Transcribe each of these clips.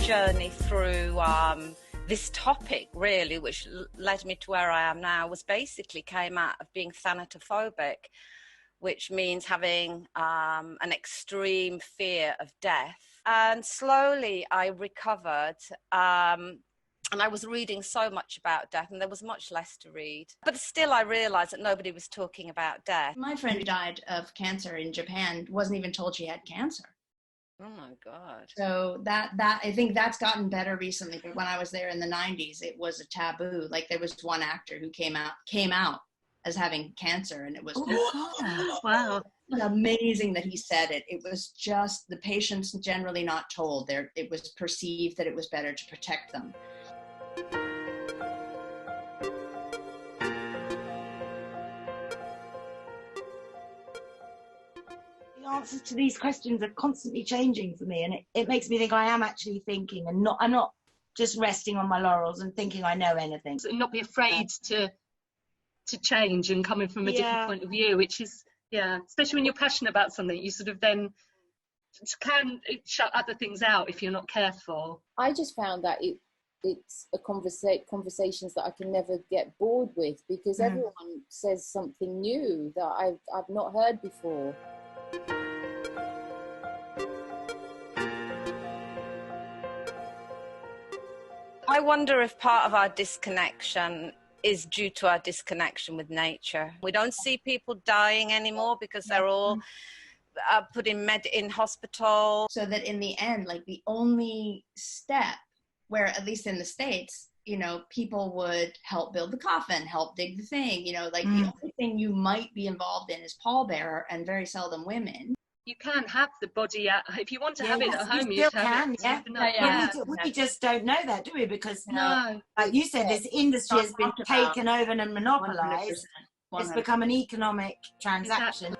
journey through this topic, really, which led me to where I am now, was basically came out of being thanatophobic, which means having an extreme fear of death. And slowly I recovered, and I was reading so much about death, and there was much less to read. But still I realized that nobody was talking about death. My friend who died of cancer in Japan wasn't even told she had cancer. Oh my God. So that I think that's gotten better recently. But when I was there in the 90s, it was a taboo. Like there was one actor who came out as having cancer, and it was wow. Amazing that he said it. It was just the patients generally not told. It was perceived that it was better to protect them. The answers to these questions are constantly changing for me, and it makes me think I am actually thinking, and I'm not just resting on my laurels and thinking I know anything. So not be afraid to change and coming from a different point of view, which is, especially when you're passionate about something, you sort of then can shut other things out if you're not careful. I just found that it's a conversations that I can never get bored with, because everyone says something new that I've not heard before. I wonder if part of our disconnection is due to our disconnection with nature. We don't see people dying anymore because they're all put in hospital. So that in the end, like the only step where, at least in the States, you know, people would help build the coffin, help dig the thing, you know, like the only thing you might be involved in is pallbearer, and very seldom women. You can have the body if you want to have it at home. You still can, we just don't know that, do we? Because, like you said, this industry has been taken over and monopolised. It's become an economic transaction.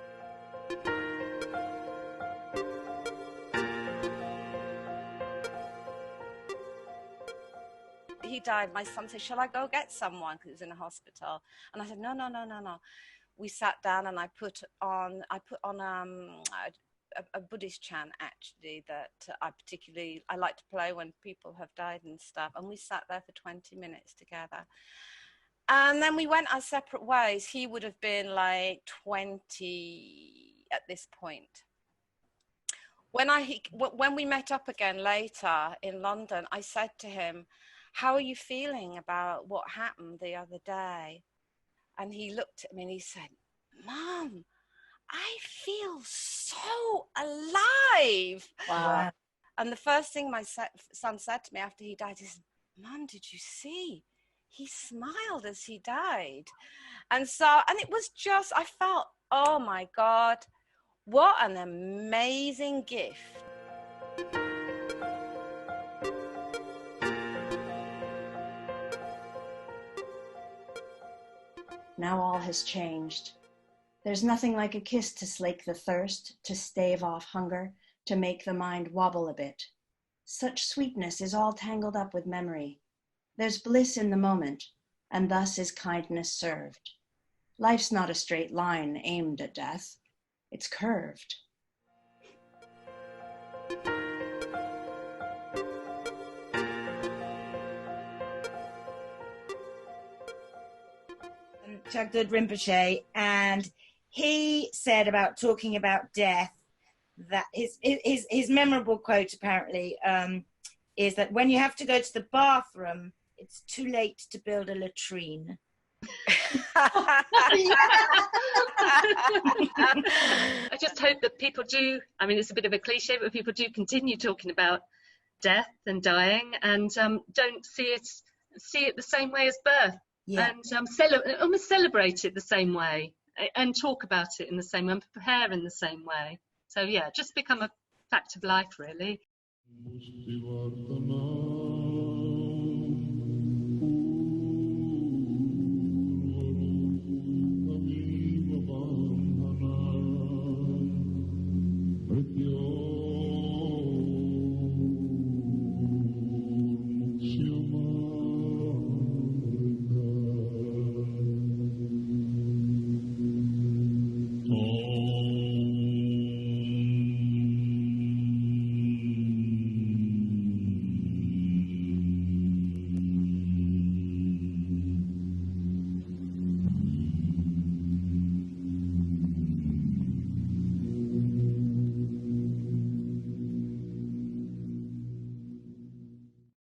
He died. My son said, "Shall I go get someone?" Because he was in a hospital. And I said, "No. We sat down and I put on a Buddhist chant, actually, that I like to play when people have died and stuff. And we sat there for 20 minutes together. And then we went our separate ways. He would have been like 20 at this point. When we met up again later in London, I said to him, "How are you feeling about what happened the other day?" And he looked at me and he said, "Mom, I feel so alive." Wow. And the first thing my son said to me after he died is, "Mom, did you see? He smiled as he died." And it was just, I felt, oh my God, what an amazing gift. Now all has changed. There's nothing like a kiss to slake the thirst, to stave off hunger, to make the mind wobble a bit. Such sweetness is all tangled up with memory. There's bliss in the moment, and thus is kindness served. Life's not a straight line aimed at death. It's curved. Jagdud Rinpoche, and he said about talking about death that his memorable quote apparently is that when you have to go to the bathroom, it's too late to build a latrine. I just hope that people do, I mean, it's a bit of a cliche, but people do continue talking about death and dying, and don't see it the same way as birth. And almost celebrate it the same way, and talk about it in the same way, and prepare in the same way. So just become a fact of life, really.